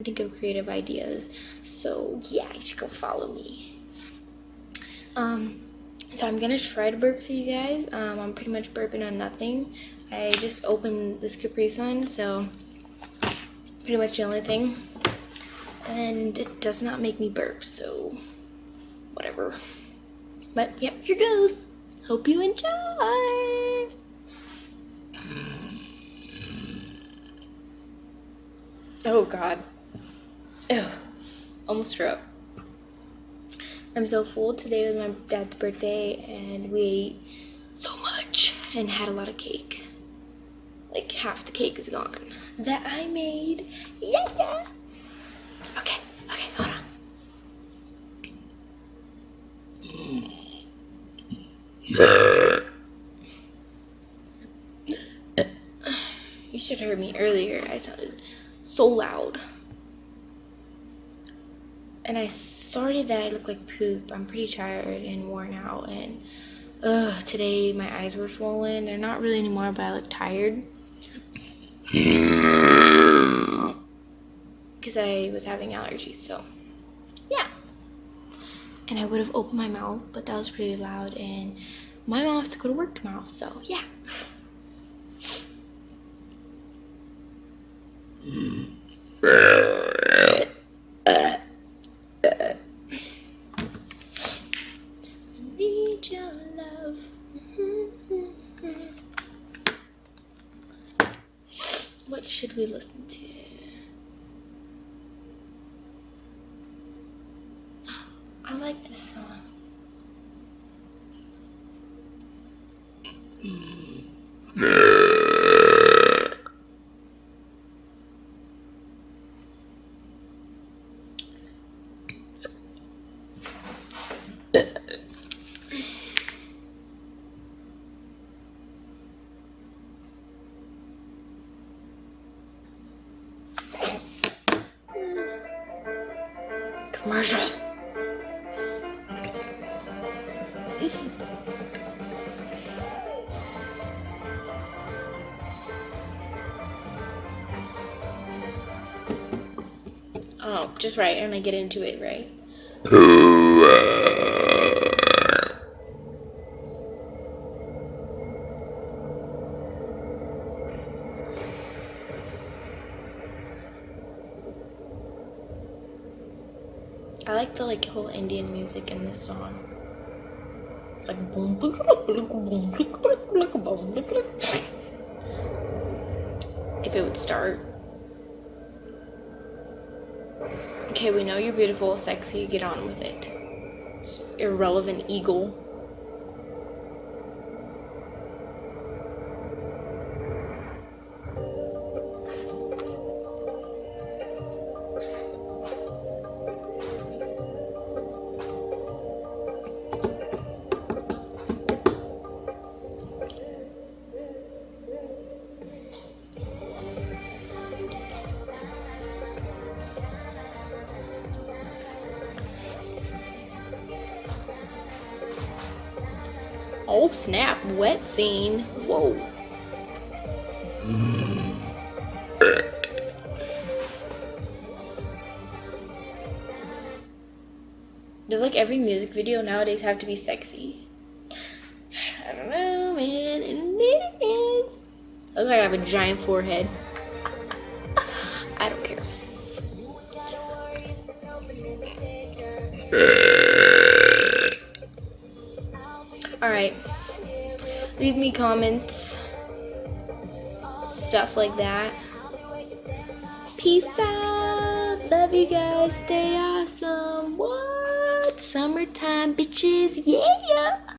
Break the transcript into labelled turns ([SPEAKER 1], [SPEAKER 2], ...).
[SPEAKER 1] think of creative ideas. So yeah, you should go follow me. So I'm gonna try to burp for you guys. I'm pretty much burping on nothing. I just opened this Capri Sun, so pretty much the only thing. And it does not make me burp, so whatever. But yep, here goes. Hope you enjoy. Oh God. Ew. Almost threw up. I'm so full. Today was my dad's birthday and we ate so much and had a lot of cake. Like half the cake is gone that I made. Yeah. Okay, hold on. You should have heard me earlier. I sounded so loud. And I sorry that I look like poop. I'm pretty tired and worn out, and today my eyes were swollen. They're not really anymore, but I look tired. Because I was having allergies, so yeah. And I would have opened my mouth, but that was pretty loud, and my mom has to go to work tomorrow, so yeah. Need your love. What should we listen to? I like this song. Commercials. Oh, just right, and I get into it, right? I like the whole Indian music in this song. It's like boom, boom, boom, boom, boom. If it would start. Okay, we know you're beautiful, sexy, get on with it. It's irrelevant eagle. Oh snap, wet scene. Whoa. Does every music video nowadays have to be sexy? I don't know, man. I look like I have a giant forehead. I don't care. Alright, leave me comments, stuff like that. Peace out, love you guys, stay awesome. What? Summertime bitches, yeah.